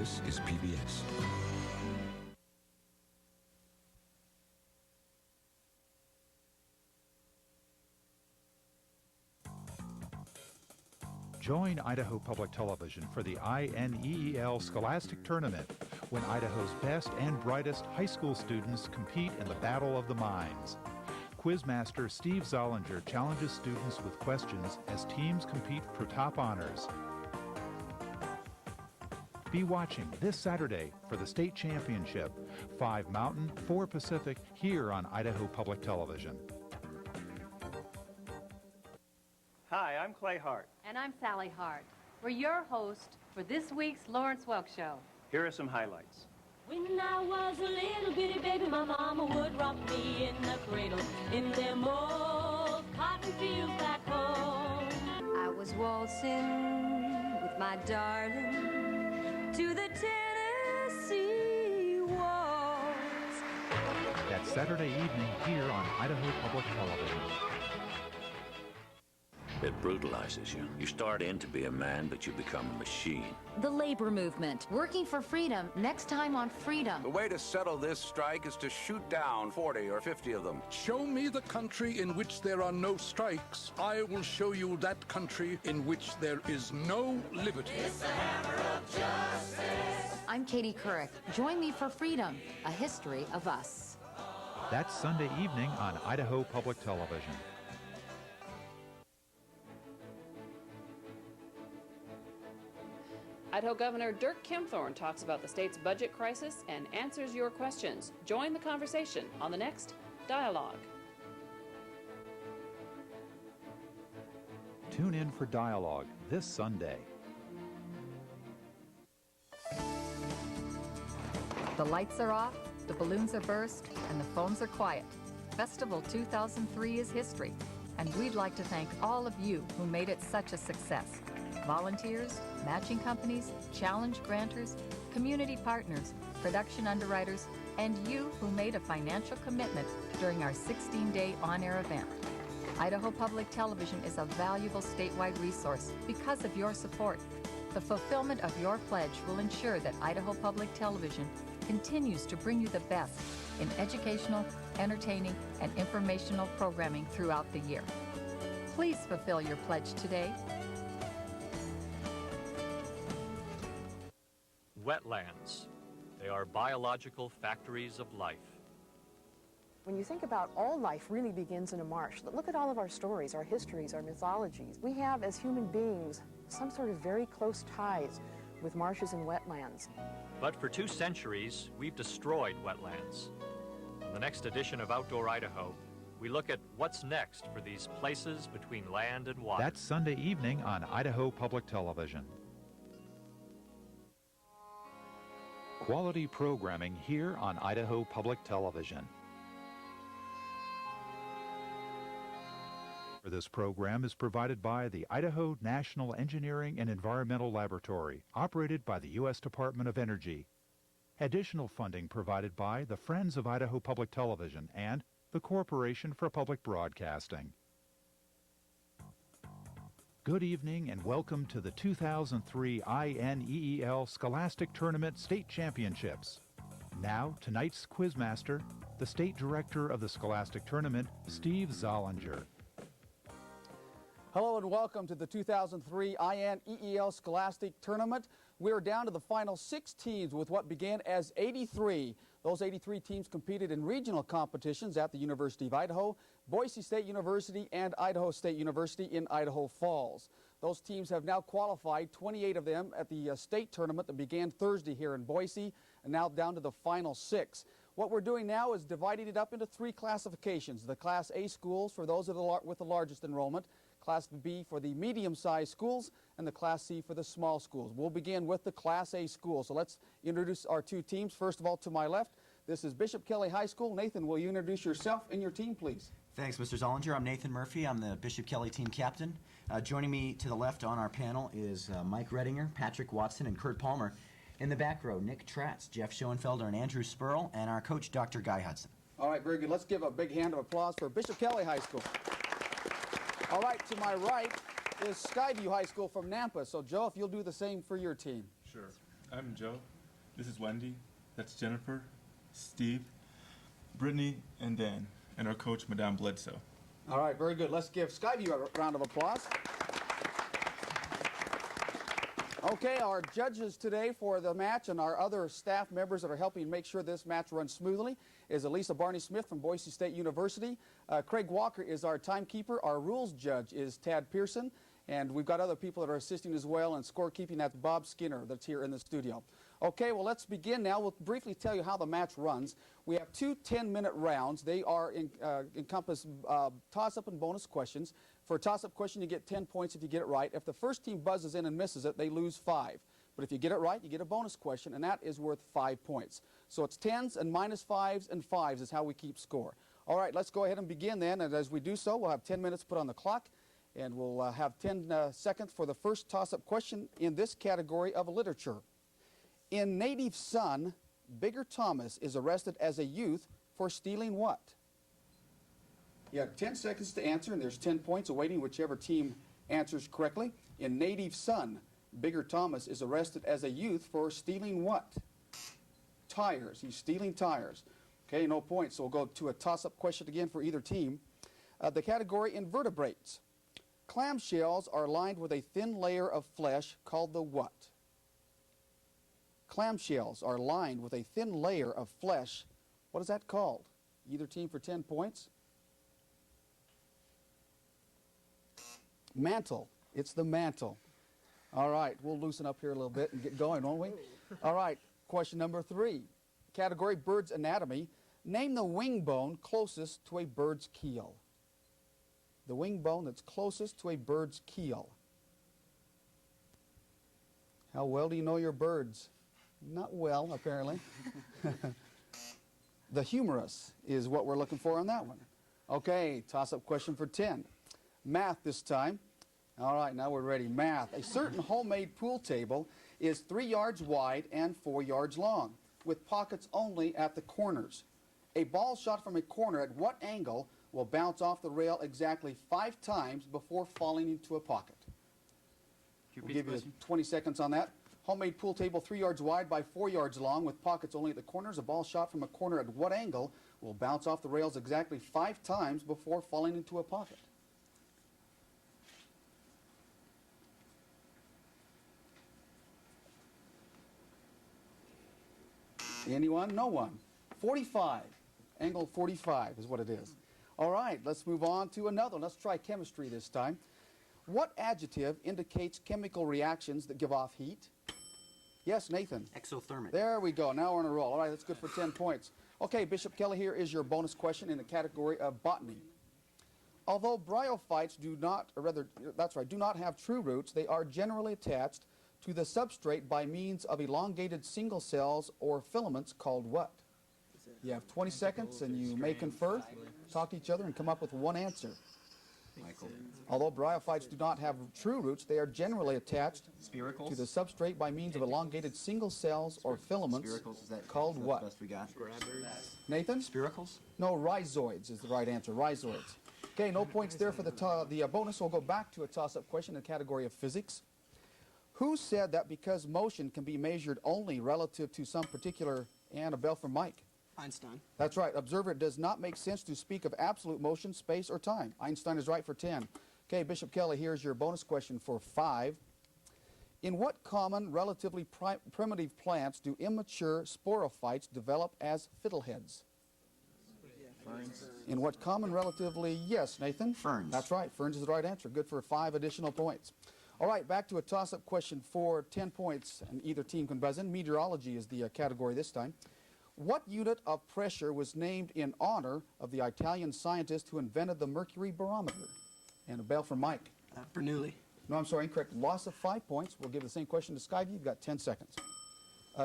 This is PBS. Join Idaho Public Television for the INEEL Scholastic Tournament, when Idaho's best and brightest high school students compete in the Battle of the Minds. Quizmaster Steve Zollinger challenges students with questions as teams compete for top honors. Be watching this Saturday for the state championship, 5 Mountain, 4 Pacific, here on Idaho Public Television. Hi, I'm Clay Hart. And I'm Sally Hart. We're your host for this week's Lawrence Welk Show. Here are some highlights. When I was a little bitty baby, my mama would rock me in the cradle in them old cotton fields back home. I was waltzing with my darling to the Tennessee waltz. That's Saturday evening here on Idaho Public Television. It brutalizes you. You start in to be a man, but you become a machine. The labor movement. Working for freedom. Next time on Freedom. The way to settle this strike is to shoot down 40 or 50 of them. Show me the country in which there are no strikes. I will show you that country in which there is no liberty. It's the hammer of justice. I'm Katie Couric. Join me for Freedom, a history of us. That's Sunday evening on Idaho Public Television. Idaho Governor Dirk Kempthorne talks about the state's budget crisis and answers your questions. Join the conversation on the next Dialogue. Tune in for Dialogue this Sunday. The lights are off, the balloons are burst, and the phones are quiet. Festival 2003 is history, and we'd like to thank all of you who made it such a success. Volunteers, matching companies, challenge granters, community partners, production underwriters, and you who made a financial commitment during our 16-day on-air event. Idaho Public Television is a valuable statewide resource because of your support. The fulfillment of your pledge will ensure that Idaho Public Television continues to bring you the best in educational, entertaining, and informational programming throughout the year. Please fulfill your pledge today. Wetlands. They are biological factories of life. When you think about all life really begins in a marsh. Look at all of our stories, our histories, our mythologies. We have, as human beings, some sort of very close ties with marshes and wetlands. But for 2 centuries, we've destroyed wetlands. In the next edition of Outdoor Idaho, we look at what's next for these places between land and water. That's Sunday evening on Idaho Public Television. Quality programming here on Idaho Public Television. This program is provided by the Idaho National Engineering and Environmental Laboratory, operated by the U.S. Department of Energy. Additional funding provided by the Friends of Idaho Public Television and the Corporation for Public Broadcasting. Good evening and welcome to the 2003 INEEL Scholastic Tournament State Championships. Now, tonight's quizmaster, the State Director of the Scholastic Tournament, Steve Zollinger. Hello and welcome to the 2003 INEEL Scholastic Tournament. We're down to the final 6 teams with what began as 83. Those 83 teams competed in regional competitions at the University of Idaho, Boise State University, and Idaho State University in Idaho Falls. Those teams have now qualified, 28 of them, at the state tournament that began Thursday here in Boise, and now down to the final 6. What we're doing now is dividing it up into 3 classifications. The Class A schools for those with the largest enrollment, Class B for the medium-sized schools, and the Class C for the small schools. We'll begin with the Class A schools. So let's introduce our 2 teams. First of all, to my left, this is Bishop Kelly High School. Nathan, will you introduce yourself and your team, please? Thanks, Mr. Zollinger. I'm Nathan Murphy. I'm the Bishop Kelly team captain. Joining me to the left on our panel is Mike Redinger, Patrick Watson, and Kurt Palmer. In the back row, Nick Tratz, Jeff Schoenfelder, and Andrew Spurl, and our coach, Dr. Guy Hudson. All right, very good. Let's give a big hand of applause for Bishop Kelly High School. All right, to my right is Skyview High School from Nampa. So, Joe, if you'll do the same for your team. Sure. I'm Joe. This is Wendy. That's Jennifer, Steve, Brittany, and Dan, and our coach, Madame Bledsoe. All right, very good. Let's give Skyview a round of applause. Okay, our judges today for the match and our other staff members that are helping make sure this match runs smoothly is Elisa Barney-Smith from Boise State University. Craig Walker is our timekeeper. Our rules judge is Tad Pearson. And we've got other people that are assisting as well, and scorekeeping, that's Bob Skinner that's here in the studio. Okay, well, let's begin now. We'll briefly tell you how the match runs. We have two 10-minute rounds. They are encompass toss-up and bonus questions. For a toss-up question, you get 10 points if you get it right. If the first team buzzes in and misses it, they lose 5. But if you get it right, you get a bonus question, and that is worth 5 points. So it's 10s and minus 5s and 5s is how we keep score. All right, let's go ahead and begin then. And as we do so, we'll have 10 minutes put on the clock. And we'll have 10 seconds for the first toss-up question in this category of literature. In Native Son, Bigger Thomas is arrested as a youth for stealing what? You have 10 seconds to answer, and there's 10 points awaiting whichever team answers correctly. In Native Son, Bigger Thomas is arrested as a youth for stealing what? Tires. He's stealing tires. Okay, no points, so we'll go to a toss-up question again for either team. The category invertebrates. Clamshells are lined with a thin layer of flesh called the what? Clamshells are lined with a thin layer of flesh. What is that called? Either team for 10 points. Mantle. It's the mantle. All right, we'll loosen up here a little bit and get going, won't we? All right, question number 3. Category bird's anatomy. Name the wing bone closest to a bird's keel. The wing bone that's closest to a bird's keel. How well do you know your birds? Not well, apparently. The humerus is what we're looking for on that one. Okay, toss-up question for 10. Math this time. All right, now we're ready. Math. A certain homemade pool table is 3 yards wide and 4 yards long, with pockets only at the corners. A ball shot from a corner at what angle will bounce off the rail exactly 5 times before falling into a pocket? We'll give you 20 seconds on that. Homemade pool table 3 yards wide by 4 yards long with pockets only at the corners. A ball shot from a corner at what angle will bounce off the rails exactly 5 times before falling into a pocket? Anyone? No one. 45. Angle 45 is what it is. All right, let's move on to another one. Let's try chemistry this time. What adjective indicates chemical reactions that give off heat? Yes, Nathan. Exothermic. There we go. Now we're on a roll. All right, that's good for 10 points. Okay, Bishop Kelly, here is your bonus question in the category of botany. Although bryophytes do not have true roots, they are generally attached to the substrate by means of elongated single cells or filaments called what? You have 20 seconds, and you may confer, talk to each other, and come up with one answer. Michael. Although bryophytes do not have true roots, they are generally attached to the substrate by means of elongated single cells or filaments called what? Best we got. Nathan? Spiracles? No, rhizoids is the right answer. Rhizoids. Okay, no points there for the bonus. We'll go back to a toss-up question in the category of physics. Who said that because motion can be measured only relative to some particular, and a bell from Mike? Einstein. That's right. Observer, it does not make sense to speak of absolute motion, space, or time. Einstein is right for 10. Okay, Bishop Kelly, here's your bonus question for 5. In what common, relatively primitive plants do immature sporophytes develop as fiddleheads? Ferns. In what common, relatively, yes, Nathan? Ferns. That's right. Ferns is the right answer. Good for 5 additional points. All right, back to a toss-up question for 10 points, and either team can buzz in. Meteorology is the category this time. What unit of pressure was named in honor of the Italian scientist who invented the mercury barometer? And a bell from Mike. Bernoulli. No, I'm sorry, incorrect. Loss of 5 points. We'll give the same question to Skyview. You've got 10 seconds.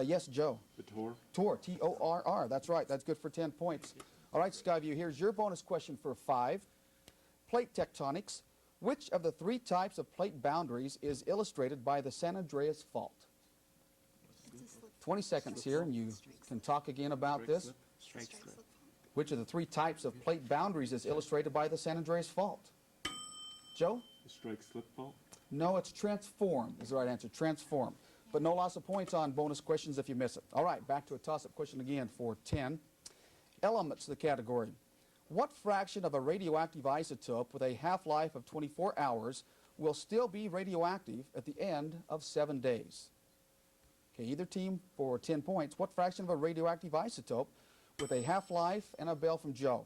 Yes, Joe. The Torr. Torr, T-O-R-R. That's right. That's good for 10 points. All right, Skyview, here's your bonus question for 5. Plate tectonics. Which of the 3 types of plate boundaries is illustrated by the San Andreas Fault? 20 seconds here, and you can talk again about this. Which of the 3 types of plate boundaries is illustrated by the San Andreas Fault? Joe? The strike-slip fault. No, it's transform is the right answer. Transform. but no loss of points on bonus questions if you miss it. All right, back to a toss-up question again for 10. Elements, the category. What fraction of a radioactive isotope with a half-life of 24 hours will still be radioactive at the end of 7 days? Okay, either team for 10 points. What fraction of a radioactive isotope with a half-life and a bell from Joe?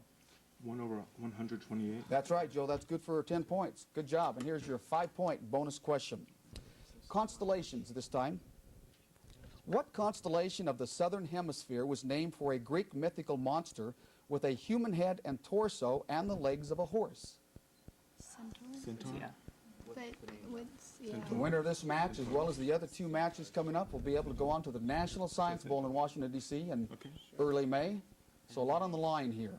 1 over 128. That's right, Joe. That's good for 10 points. Good job. And here's your 5-point bonus question. Constellations this time. What constellation of the southern hemisphere was named for a Greek mythical monster with a human head and torso and the legs of a horse? Centaur? Yeah. The winner of this match, as well as the other 2 matches coming up, will be able to go on to the National Science Bowl in Washington, D.C. in early May. So a lot on the line here.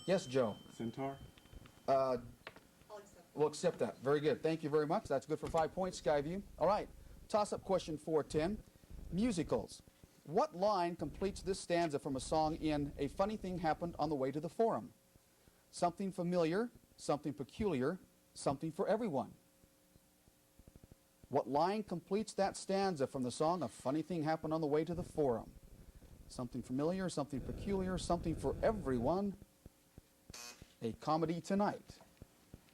Yes, Joe? Centaur? We'll accept that. Very good. Thank you very much. That's good for 5 points, Skyview. All right. Toss-up question 410. Musicals. What line completes this stanza from a song in A Funny Thing Happened on the Way to the Forum? Something familiar, something peculiar, something for everyone. What line completes that stanza from the song A Funny Thing Happened on the Way to the Forum? Something familiar, something peculiar, something for everyone. A Comedy Tonight.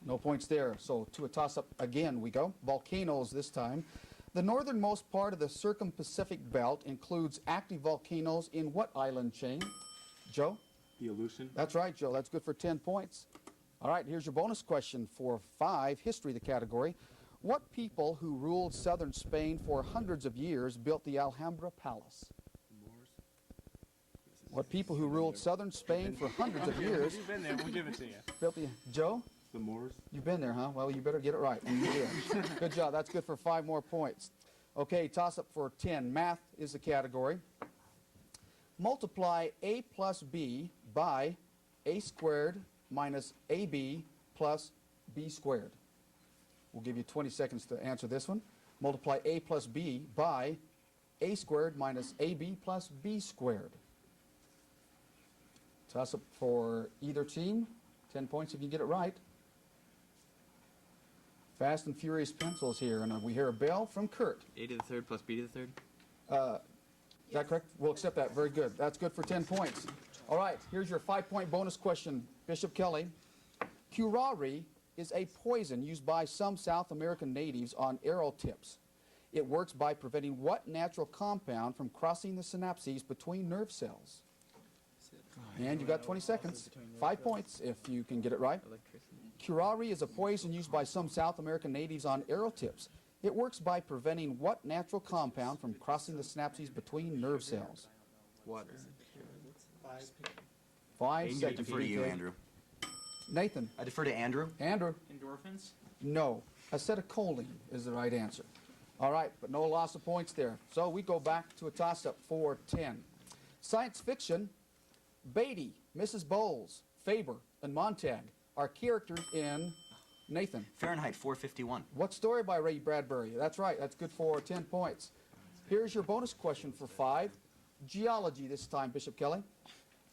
No points there, so to a toss-up again we go. Volcanoes this time. The northernmost part of the circum-Pacific belt includes active volcanoes in what island chain? Joe? The Aleutian. That's right, Joe. That's good for 10 points. All right, here's your bonus question for 5, history, the category. What people who ruled southern Spain for hundreds of years built the Alhambra Palace? What people who ruled southern Spain for hundreds of years You've been there. We'll give it to you. built the... Joe? The Moors. You've been there, huh? Well, you better get it right. And you did. Good job. That's good for 5 more points. Okay, toss-up for 10. Math is the category. Multiply a plus b by a squared minus ab plus b squared. We'll give you 20 seconds to answer this one. Multiply a plus b by a squared minus ab plus b squared. Toss-up for either team. 10 points if you get it right. Fast and furious pencils here, and we hear a bell from Kurt. A to the third plus b to the third. Is that correct? We'll accept that. Very good. That's good for 10 points. All right, here's your 5-point bonus question, Bishop Kelly. Curare is a poison used by some South American natives on arrow tips. It works by preventing what natural compound from crossing the synapses between nerve cells? And you've got 20 seconds. 5 points if you can get it right. Curare is a poison used by some South American natives on arrow tips. It works by preventing what natural compound from crossing the synapses between nerve cells? Water. 5 seconds. I defer to you, Andrew. Nathan. I defer to Andrew. Andrew. Endorphins? No. Acetylcholine is the right answer. All right, but no loss of points there. So we go back to a toss-up for 10. Science fiction. Beatty, Mrs. Bowles, Faber, and Montag are characters in Nathan. Fahrenheit 451. What story by Ray Bradbury? That's right. That's good for 10 points. Here's your bonus question for 5. Geology this time, Bishop Kelly.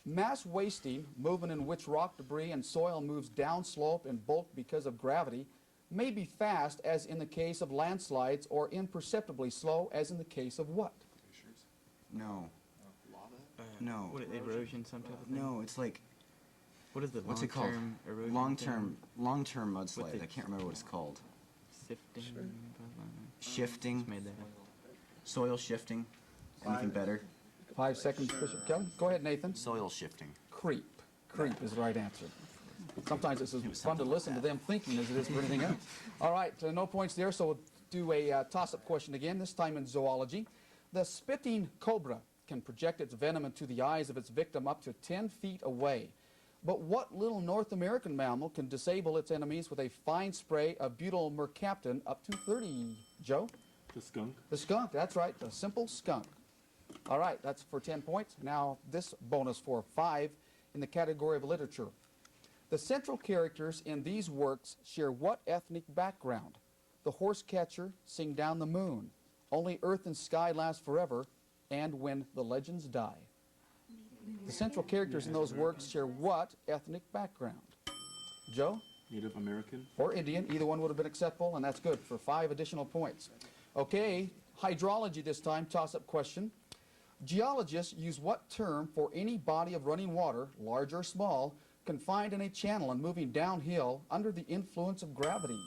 Mass wasting, movement in which rock debris and soil moves downslope in bulk because of gravity, may be fast as in the case of landslides or imperceptibly slow as in the case of what? No. No. What, erosion, some type of thing? No, it's like... What is the What's it called? erosion? Long-term mudslide. I can't remember what it's called. Sifting? Shifting. Made that. Soil shifting. Anything better? 5 seconds, Bishop Kelly. Go ahead, Nathan. Soil shifting. Creep. Creep is the right answer. Sometimes it's as fun to listen to them thinking as it is for anything else. All right, no points there, so we'll do a toss-up question again, this time in zoology. The spitting cobra can project its venom into the eyes of its victim up to 10 feet away. But what little North American mammal can disable its enemies with a fine spray of butyl mercaptan up to 30? Joe? The skunk. The skunk, that's right, the simple skunk. All right, that's for 10 points. Now this bonus for 5 in the category of literature. The central characters in these works share what ethnic background? The horse catcher, Sing Down the Moon, Only Earth and Sky Last Forever, and When the Legends Die. The central characters in those works share what ethnic background? Joe? Native American. Or Indian. Either one would have been acceptable, and that's good for 5 additional points. Okay, Hydrology this time, toss-up question. Geologists use what term for any body of running water, large or small, confined in a channel and moving downhill under the influence of gravity?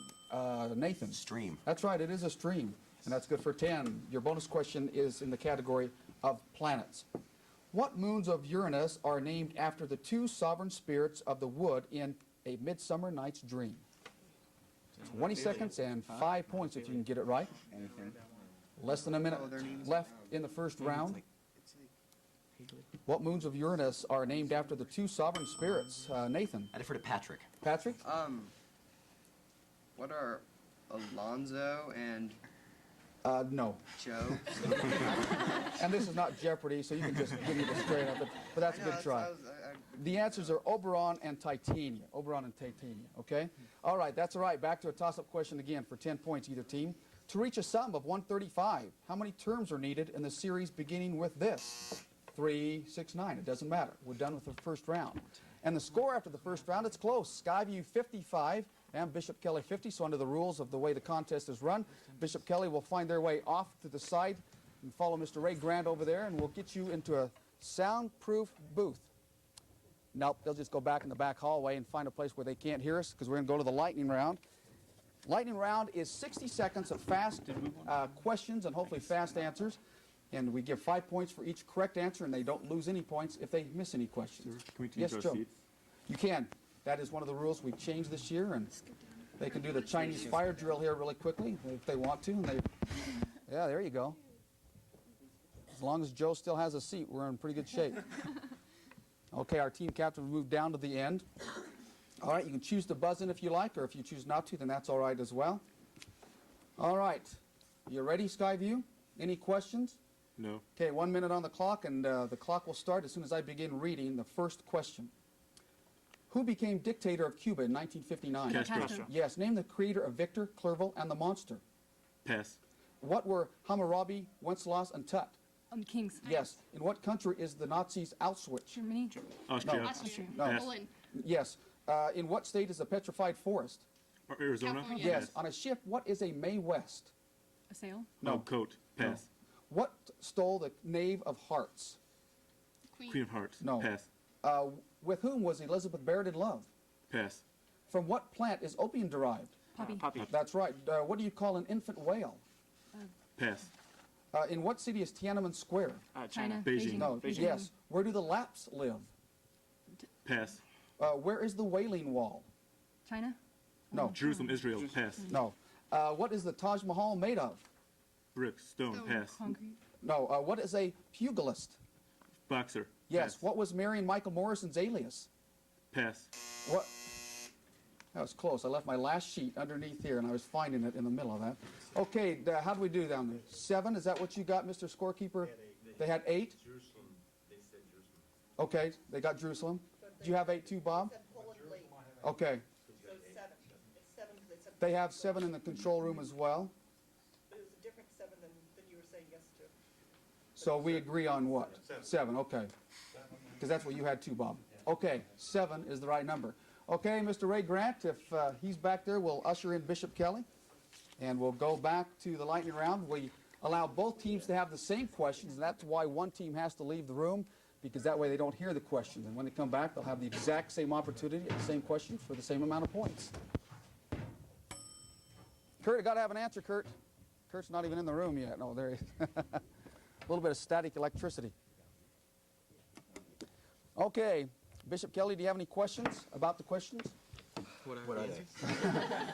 Nathan. Stream. That's right, it is a stream, and that's good for 10. Your bonus question is in the category of planets. What moons of Uranus are named after the two sovereign spirits of the wood in A Midsummer Night's Dream? 20 seconds and 5 points if you can get it right. Less than a minute left in the first round. What moons of Uranus are named after the two sovereign spirits? Nathan. I defer to Patrick. Patrick? What are Alonzo and No. Joe? And this is not Jeopardy, so you can just give me the straight up, but that's a good try. The answers are Oberon and Titania. Oberon and Titania, okay? All right, that's all right. Back to a toss-up question again for 10 points either team. To reach a sum of 135, how many terms are needed in the series beginning with this? 3, 6, 9. It doesn't matter. We're done with the first round. And the score after the first round, it's close. Skyview 55 and Bishop Kelly 50. So under the rules of the way the contest is run, Bishop Kelly will find their way off to the side and follow Mr. Ray Grant over there, and we'll get you into a soundproof booth. Nope, they'll just go back in the back hallway and find a place where they can't hear us, because we're going to go to the lightning round. Lightning round is 60 seconds of fast questions and hopefully fast answers. And we give 5 points for each correct answer, and they don't lose any points if they miss any questions. Can we change our seats? You can. That is one of the rules we changed this year, and they can do the Chinese fire drill here really quickly if they want to. And yeah, there you go. As long as Joe still has a seat, we're in pretty good shape. Okay, our team captain will move down to the end. All right, you can choose to buzz in if you like, or if you choose not to, then that's all right as well. All right, you ready, Skyview? Any questions? No. Okay, 1 minute on the clock, and the clock will start as soon as I begin reading the first question. Who became dictator of Cuba in 1959? Castro. Yes, name the creator of Victor, Clerval, and the Monster. Pass. What were Hammurabi, Wenceslas, and Tut? Kings. Yes. In what country is the Nazis Auschwitz? Germany. Austria. No. Austria. No. Poland. Yes. In what state is a petrified forest? Arizona. California. Yes. On a ship, what is a Mae West? A sail. No. Coat. Pass. What stole the Knave of Hearts? Queen of Hearts. No. Pass. With whom was Elizabeth Barrett in love? Pass. From what plant is opium derived? Poppy. Poppy. That's right. What do you call an infant whale? Pass. In what city is Tiananmen Square? China. Beijing. No. Beijing. Yes. Where do the Lapps live? Pass. Where is the Wailing Wall? China. No. Jerusalem, Israel. Pass. No. What is the Taj Mahal made of? Brick. Stone. Pass. Concrete. No. What is a pugilist? Boxer. Yes. Pass. What was Marion Michael Morrison's alias? Pass. What? That was close. I left my last sheet underneath here, and I was finding it in the middle of that. Okay, how do we do down there? 7? Is that what you got, Mr. Scorekeeper? They had 8? Jerusalem. They said Jerusalem. Okay, they got Jerusalem. Do you have 8 too, Bob? Okay. So 7. It's 7 because they said They have 7 in the control room as well. But it was a different 7 than you were saying yes to. So we agree on what? 7, okay. Because that's what you had too, Bob. Okay, 7 is the right number. Okay, Mr. Ray Grant, if he's back there, we'll usher in Bishop Kelly, and we'll go back to the lightning round. We allow both teams to have the same questions, and that's why one team has to leave the room, because that way they don't hear the questions. And when they come back, they'll have the exact same opportunity at the same questions for the same amount of points. Kurt, I got to have an answer, Kurt. Kurt's not even in the room yet. No, there he is. A little bit of static electricity. Okay, Bishop Kelly, do you have any questions about the questions? What are they?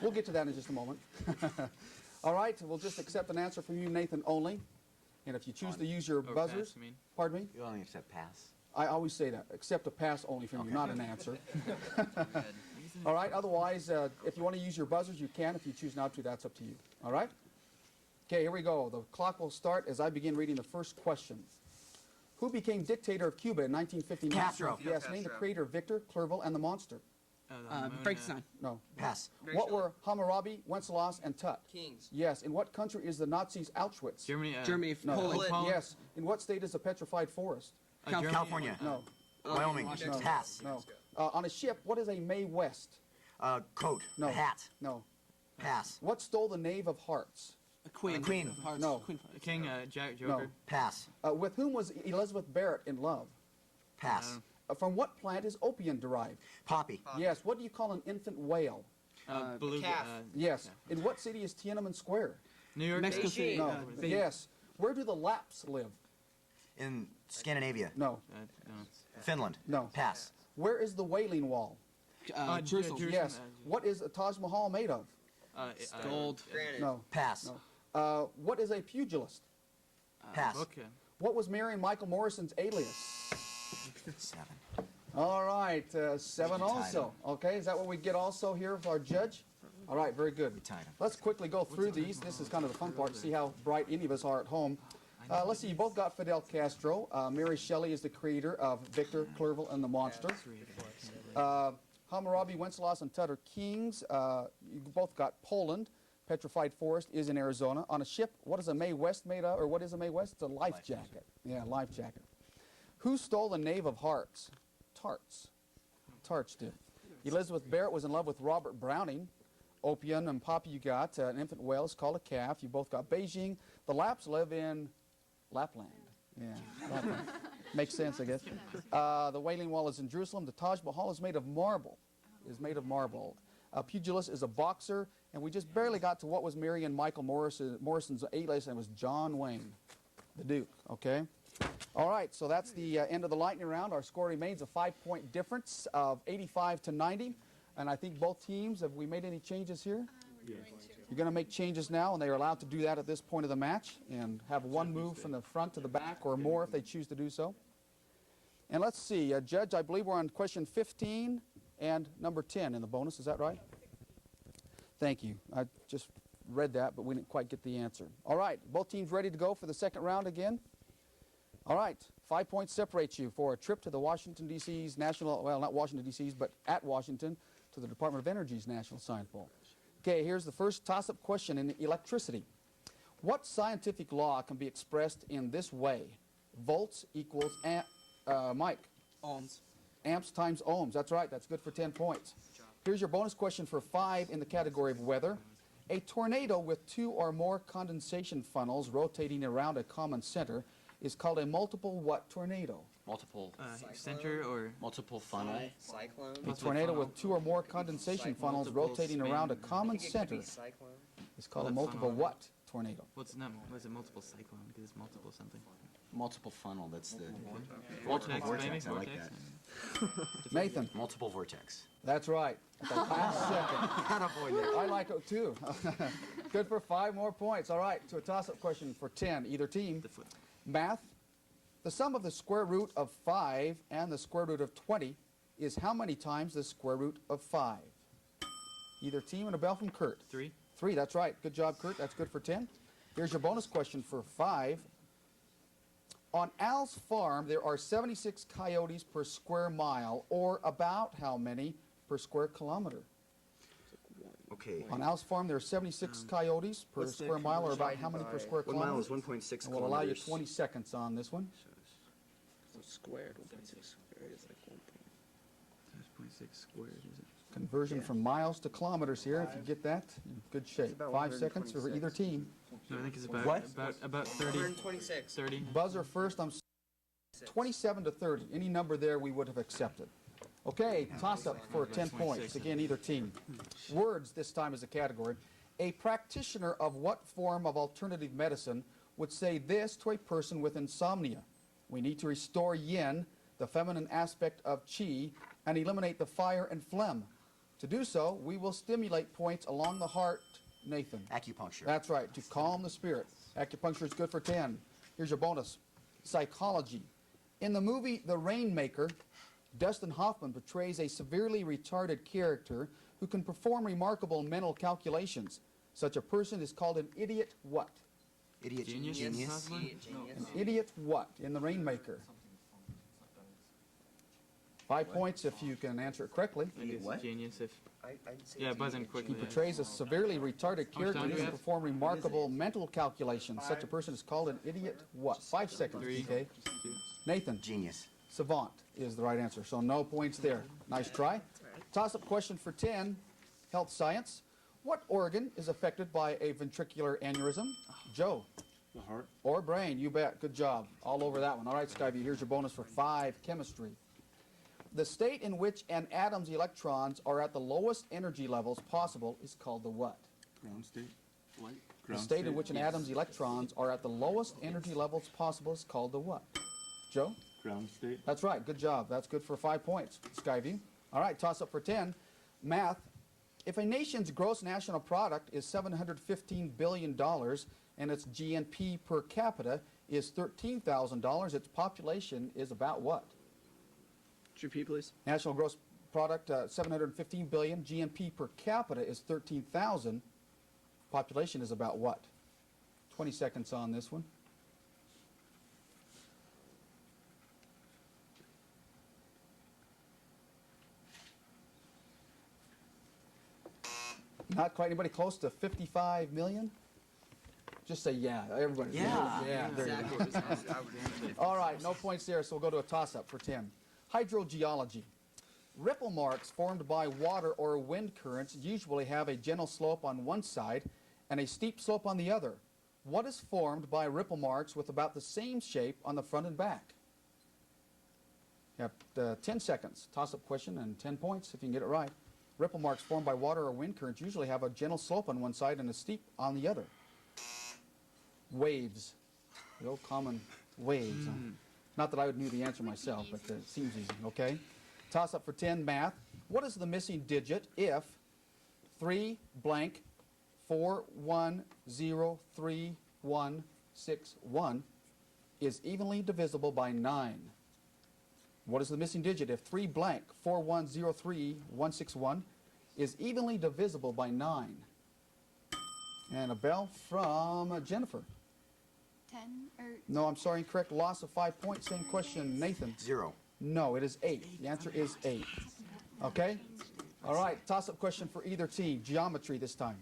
We'll get to that in just a moment. All right, we'll just accept an answer from you, Nathan, only. And if you choose to use your buzzers, pass, you mean? Pardon me? You only accept pass. I always say that. Accept a pass only from you, not an answer. All right, otherwise, if you want to use your buzzers, you can. If you choose not to, that's up to you. All right? Okay, here we go. The clock will start as I begin reading the first question. Who became dictator of Cuba in 1959? Castro. Yes, name the creator of Victor, Clerval, and the Monster. Frankenstein. No. Pass. What were Hammurabi, Wenceslas, and Tut? Kings. Yes. In what country is the Nazis Auschwitz? Germany. Germany. No. Poland. Yes. In what state is a petrified forest? California. No. Wyoming. No. Pass. No. On a ship, what is a Mae West? Coat. No. A hat. No. Pass. What stole the Knave of Hearts? Queen. Queen. Hearts. No. Queen. King. Jack. No. Joker. Pass. With whom was Elizabeth Barrett in love? Pass. From what plant is opium derived? Poppy. Yes. What do you call an infant whale? Beluga. calf. Yes. In what city is Tiananmen Square? New York. Mexico City. No. Yes. Where do the Lapps live? In Scandinavia. No. Finland. No. Pass. Where is the Wailing Wall? Jerusalem. Yes. What is a Taj Mahal made of? Gold. Granite. No. Pass. No. What is a pugilist? Pass. Okay. What was Mary and Michael Morrison's alias? 7. All right, 7 also. Okay, is that what we get also here for our judge? All right, very good. We tied 'em. Let's quickly go through these. This is kind of the fun part to see how bright any of us are at home. Let's see, you both got Fidel Castro. Mary Shelley is the creator of Victor, Clerval, and the Monster. Hammurabi, Wenceslaus, and Tutter Kings. You both got Poland. Petrified Forest is in Arizona. On a ship, what is a Mae West made of? Or what is a Mae West? It's a life jacket. Yeah, life jacket. Who stole the Knave of Hearts? Tarts. Tarts did. Elizabeth Barrett was in love with Robert Browning. Opium and poppy you got. An infant whale is called a calf. You both got Beijing. The Lapps live in Lapland. Yeah, Lapland. Makes sense, I guess. The Wailing Wall is in Jerusalem. The Taj Mahal is made of marble. A pugilist is a boxer. And we just barely got to what was Mary and Michael Morrison's alias, and it was John Wayne, the Duke, okay? All right, so that's the end of the lightning round. Our score remains a 5-point difference of 85 to 90. And I think both teams, have we made any changes here? Yes. You're going to make changes now, and they are allowed to do that at this point of the match and have one move from the front to the back or more if they choose to do so. And let's see, Judge, I believe we're on question 15 and number 10 in the bonus. Is that right? Thank you. I just read that, but we didn't quite get the answer. All right, both teams ready to go for the second round again? All right, 5 points separates you for a trip to the Washington, D.C.'s national, well, not Washington, D.C.'s, but at Washington, to the Department of Energy's National Science Bowl. Okay, here's the first toss-up question in electricity. What scientific law can be expressed in this way? Volts equals Mike? Ohms. Amps times ohms. That's right. That's good for 10 points. Here's your bonus question for 5 in the category of weather. A tornado with 2 or more condensation funnels rotating around a common center is called a multiple what tornado? Multiple center or multiple funnel. Cyclone. A tornado with 2 or more condensation funnels rotating around a common center is called a multiple what tornado? What's it multiple cyclone? Because it's multiple something. Multiple funnel, that's the... Multiple vortex, I like vortex. that. Nathan. Multiple vortex. That's right. At the last second. I like it too. Good for 5 more points. All right, to a toss-up question for 10, either team. Math. The sum of the square root of 5 and the square root of 20 is how many times the square root of 5? Either team, and a bell from Kurt. 3. 3, that's right. Good job, Kurt. That's good for 10. Here's your bonus question for 5. On Al's farm, there are 76 coyotes per square mile, or about how many per square kilometer? Okay. On Al's farm, there are 76 coyotes per square mile, or about how many per square kilometer? 1 mile is 1.6 kilometers. We'll allow you 20 seconds on this one. So squared 1.6 squared is like 1.6 squared, is it? Conversion from miles to kilometers here. If you get that, you're in good shape. 5 seconds for either team. No, I think it's about What? about 30. 126. 30. Buzzer first. I'm 27 to 30. Any number there we would have accepted. Okay, toss-up for 10 points. Again, either team. Words this time is a category. A practitioner of what form of alternative medicine would say this to a person with insomnia? We need to restore yin, the feminine aspect of qi, and eliminate the fire and phlegm. To do so, we will stimulate points along the heart. Nathan. Acupuncture. That's right, to calm the spirit. Acupuncture is good for 10. Here's your bonus. Psychology. In the movie The Rainmaker, Dustin Hoffman portrays a severely retarded character who can perform remarkable mental calculations. Such a person is called an idiot what? Idiot Genius. genius. An idiot what in The Rainmaker? 5 points if you can answer it correctly. Idiot what? Genius if... Yeah, buzzing quickly. He portrays a severely retarded character who can perform remarkable mental calculations. Such a person is called an idiot what? 5 seconds, DK. Nathan. Genius. Savant is the right answer, so no points there. Nice try. Toss-up question for 10, health science. What organ is affected by a ventricular aneurysm? Joe. The heart. Or brain, you bet. Good job. All over that one. All right, Skyview, here's your bonus for 5, chemistry. The state in which an atom's electrons are at the lowest energy levels possible is called the what? Ground state. Light. The Ground state in which an atom's electrons are at the lowest energy levels possible is called the what? Joe? Ground state. That's right. Good job. That's good for 5 points, Skyview. All right, toss up for 10. Math. If a nation's gross national product is $715 billion and its GNP per capita is $13,000, its population is about what? Repeat, please. National gross product, 715 billion. GNP per capita is 13,000. Population is about what? 20 seconds on this one. Not quite. Anybody close to 55 million? Just say yeah. Everybody. Yeah. There you go. All right. No points there, so we'll go to a toss-up for 10. Hydrogeology. Ripple marks formed by water or wind currents usually have a gentle slope on one side and a steep slope on the other. What is formed by ripple marks with about the same shape on the front and back? You have 10 seconds. Toss-up question and 10 points if you can get it right. Ripple marks formed by water or wind currents usually have a gentle slope on one side and a steep on the other. Waves. The old common waves. Not that I would know the answer myself, but it seems easy, okay? Toss up for 10, math. What is the missing digit if 3 blank 4103161 is evenly divisible by 9? What is the missing digit if 3 blank 4103161 is evenly divisible by 9? And a bell from Jennifer. 10 or... No, I'm sorry, incorrect. Loss of 5 points. Same question, Nathan. 0. No, it is 8. The answer is 8. Okay? All right, toss-up question for either team. Geometry this time.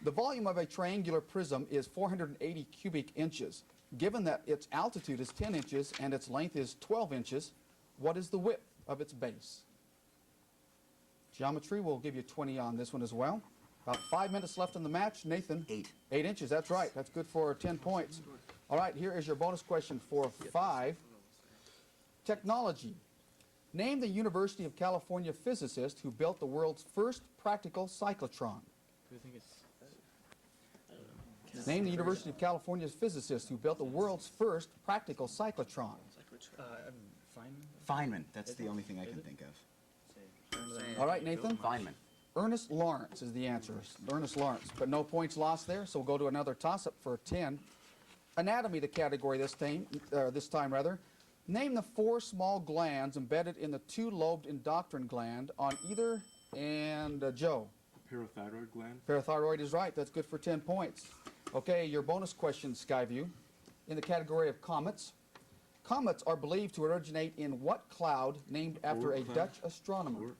The volume of a triangular prism is 480 cubic inches. Given that its altitude is 10 inches and its length is 12 inches, what is the width of its base? Geometry, we'll give you 20 on this one as well. About 5 minutes left in the match. Nathan? 8. 8 inches, that's right. That's good for 10 points. All right, here is your bonus question for 5. Technology. Name the University of California physicist who built the world's first practical cyclotron. Name the University of California's physicist who built the world's first practical cyclotron. Feynman. That's the only thing I can think of. All right, Nathan? Feynman. Ernest Lawrence is the answer. Ernest Lawrence. But no points lost there, so we'll go to another toss-up for 10. Anatomy, the category this time. Name the 4 small glands embedded in the 2-lobed endocrine gland on either and Joe. Parathyroid gland. Parathyroid is right. That's good for 10 points. Okay, your bonus question, Skyview. In the category of comets. Comets are believed to originate in what cloud named after a Dutch astronomer?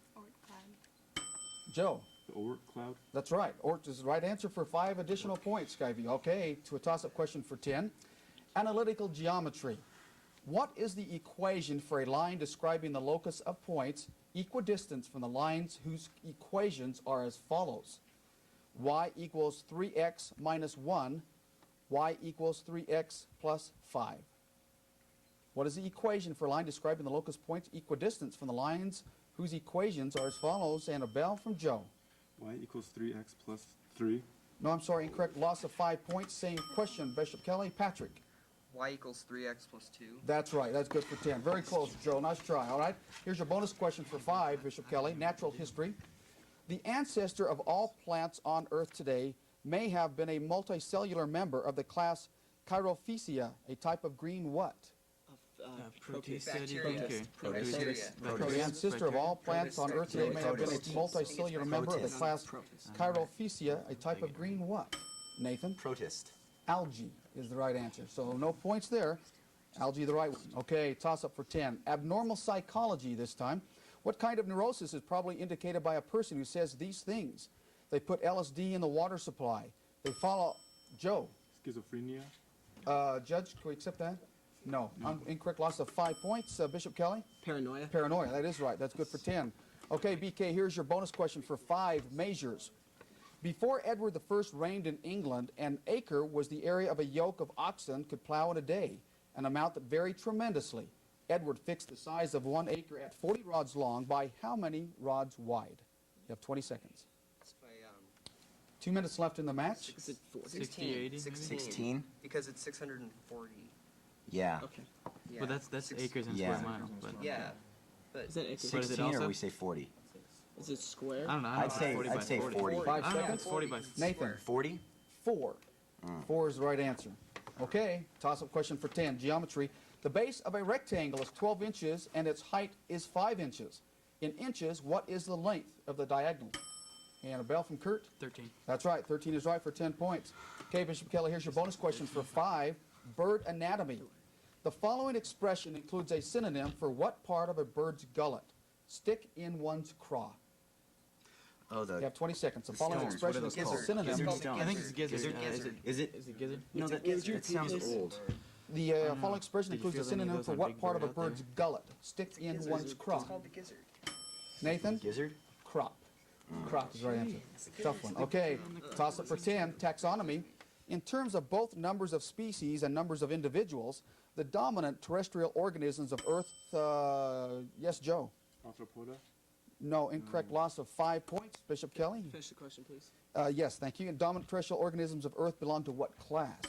Joe. The Oort cloud. That's right. Oort is the right answer for 5 additional points, Skyview. Okay, to a toss-up question for 10. Analytical geometry. What is the equation for a line describing the locus of points equidistant from the lines whose equations are as follows? Y equals 3x minus 1. Y equals 3x plus 5. What is the equation for a line describing the locus points equidistant from the lines whose equations are as follows? And a bell from Joe. Y equals 3x plus 3. No, I'm sorry, incorrect. Loss of 5 points. Same question, Bishop Kelly. Patrick. Y equals 3x plus 2. That's right. That's good for 10. Very close, Joe. Nice try. All right. Here's your bonus question for 5, Bishop Kelly. Natural history. The ancestor of all plants on Earth today may have been a multicellular member of the class Chirophysia, a type of green what? The ancestor of all plants on Earth today may have been a multicellular member of the class Chirophysia, a type of green what? Nathan? Protist. Algae is the right answer. So no points there. Algae the right one. Okay, toss up for 10. Abnormal psychology this time. What kind of neurosis is probably indicated by a person who says these things? They put LSD in the water supply. They follow... Joe? Schizophrenia. Judge, can we accept that? No. Incorrect. Loss of 5 points. Bishop Kelly? Paranoia. Paranoia. That is right. That's good for 10. Okay, BK, here's your bonus question for 5 measures. Before Edward I reigned in England, an acre was the area of a yoke of oxen could plow in a day, an amount that varied tremendously. Edward fixed the size of 1 acre at 40 rods long by how many rods wide? You have 20 seconds. It's by, 2 minutes left in the match. Is it 16. 80, 16? Because it's 640. Yeah. Okay. Yeah. Well, that's acres and Yeah. square miles. But Yeah. But is that acres? 16 or we say 40? Is it square? I don't know. I'd say 40 by 40. 5 seconds. 40 by Nathan. 40? 4. 4 is the right answer. Okay, toss-up question for 10. Geometry. The base of a rectangle is 12 inches and its height is 5 inches. In inches, what is the length of the diagonal? And a bell from Kurt. 13. That's right. 13 is right for 10 points. Okay, Bishop Kelly, here's your bonus question for 5. Bird anatomy. The following expression includes a synonym for what part of a bird's gullet? Stick in one's craw. Oh, You have 20 seconds. The following stones. expression What are includes a those synonym. called? Gizzard I think it's gizzard. Gizzard. Is it gizzard? No, that sounds old. The following expression Did you includes a feel any of synonym those for on what Big part of a Bird out there? bird's gullet? Stick in one's craw. It's called the gizzard. Nathan? Gizzard? Crop. Crop is the right answer. Tough one. Okay, toss it for 10. Taxonomy. In terms of both numbers of species and numbers of individuals, the dominant terrestrial organisms of Earth, yes, Joe? Arthropoda? No, incorrect. Loss of 5 points. Bishop Kelly? Finish the question, please. Yes, thank you. And dominant terrestrial organisms of Earth belong to what class?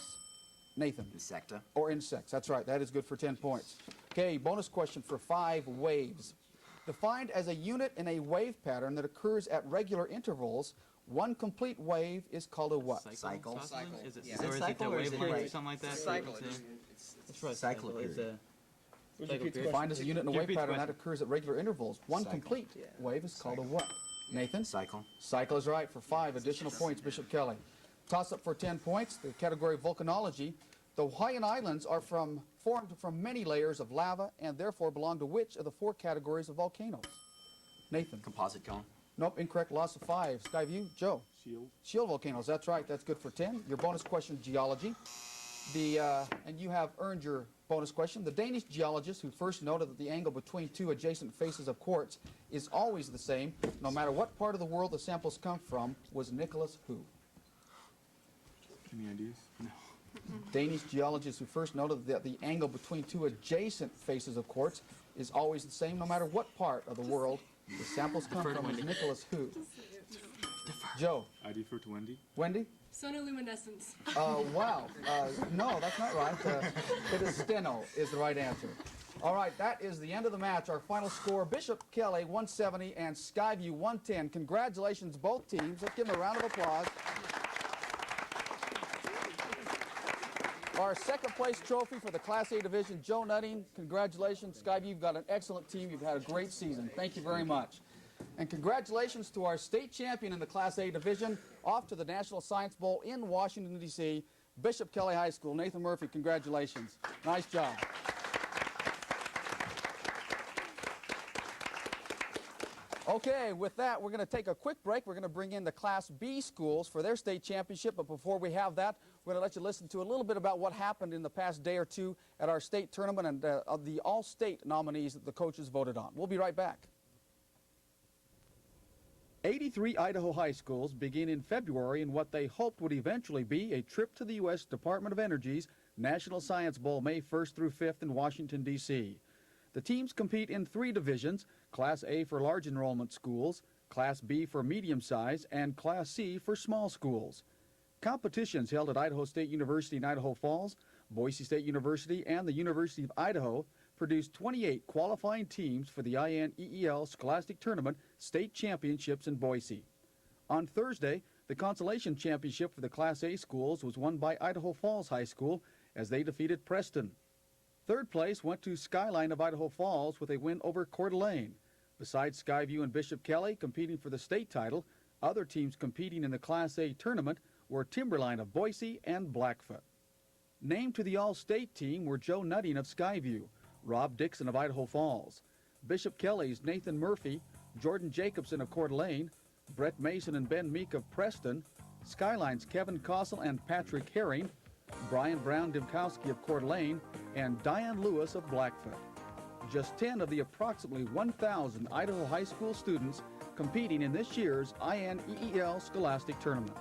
Nathan? Insecta. Or insects. That's right. That is good for 10 points. Okay, bonus question for 5. Waves. Defined as a unit in a wave pattern that occurs at regular intervals, one complete wave is called a what? Cycle. Cycle. Is it, Yeah. or is it cycle the or is it wavelength or right? something like that? It's a cycle. It's probably Cycle It's period. a cycle period. Defined as a unit in a Could you wave repeat the pattern that question? occurs at regular intervals. One Cycle. complete wave is called a what? Nathan? Cycle. Cycle is right for 5 additional points, Bishop Kelly. Toss up for 10 points, the category volcanology. The Hawaiian Islands are formed from many layers of lava and therefore belong to which of the 4 categories of volcanoes? Nathan? Composite cone. Nope, incorrect. Loss of 5. Skyview? Joe? Shield? Shield volcanoes, that's right. That's good for 10. Your bonus question, geology. And you have earned your bonus question. The Danish geologist who first noted that the angle between 2 adjacent faces of quartz is always the same, no matter what part of the world the samples come from, was Nicholas who? Any ideas? No. Danish geologist who first noted that the angle between 2 adjacent faces of quartz is always the same, no matter what part of the world the samples come from, was Nicholas who? Joe? I defer to Wendy. Wendy? Sonoluminescence. Wow. No, that's not right. It is steno is the right answer. All right, that is the end of the match. Our final score, Bishop Kelly 170 and Skyview 110. Congratulations, both teams. Let's give them a round of applause. Our second place trophy for the Class A division, Joe Nutting. Congratulations, Skyview. You've got an excellent team. You've had a great season. Thank you very much. And congratulations to our state champion in the Class A division, off to the National Science Bowl in Washington, D.C., Bishop Kelly High School. Nathan Murphy, congratulations. Nice job. Okay, with that, we're going to take a quick break. We're going to bring in the Class B schools for their state championship. But before we have that, we're going to let you listen to a little bit about what happened in the past day or two at our state tournament and of the all-state nominees that the coaches voted on. We'll be right back. 83 Idaho high schools begin in February in what they hoped would eventually be a trip to the U.S. Department of Energy's National Science Bowl May 1st through 5th in Washington, D.C. The teams compete in 3 divisions: Class A for large enrollment schools, Class B for medium-size, and Class C for small schools. Competitions held at Idaho State University in Idaho Falls, Boise State University, and the University of Idaho produced 28 qualifying teams for the INEEL Scholastic Tournament State Championships in Boise. On Thursday, the consolation championship for the Class A schools was won by Idaho Falls High School as they defeated Preston. Third place went to Skyline of Idaho Falls with a win over Coeur d'Alene. Besides Skyview and Bishop Kelly competing for the state title, other teams competing in the Class A tournament were Timberline of Boise and Blackfoot. Named to the all-state team were Joe Nutting of Skyview, Rob Dixon of Idaho Falls, Bishop Kelly's Nathan Murphy, Jordan Jacobson of Coeur d'Alene, Brett Mason and Ben Meek of Preston, Skyline's Kevin Kossel and Patrick Herring, Brian Brown Dimkowski of Coeur d'Alene, and Diane Lewis of Blackfoot. just 10 of the approximately 1,000 Idaho high school students competing in this year's INEEL Scholastic Tournament.